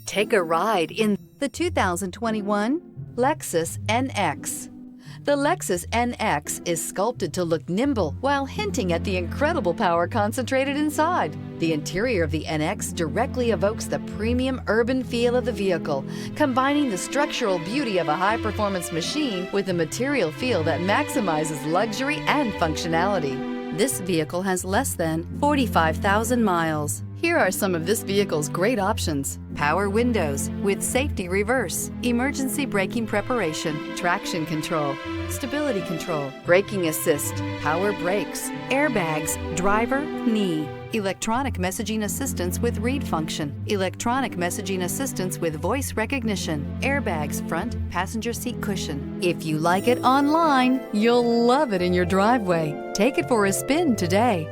Take a ride in the 2021 Lexus NX. The Lexus NX is sculpted to look nimble while hinting at the incredible power concentrated inside. The interior of the NX directly evokes the premium urban feel of the vehicle, combining the structural beauty of a high-performance machine with a material feel that maximizes luxury and functionality. This vehicle has less than 45,000 miles. Here are some of this vehicle's great options: power windows with safety reverse, emergency braking preparation, traction control, stability control, braking assist, power brakes, airbags, driver, knee, electronic messaging assistance with read function, electronic messaging assistance with voice recognition, airbags front passenger seat cushion. If you like it online, you'll love it in your driveway. Take it for a spin today.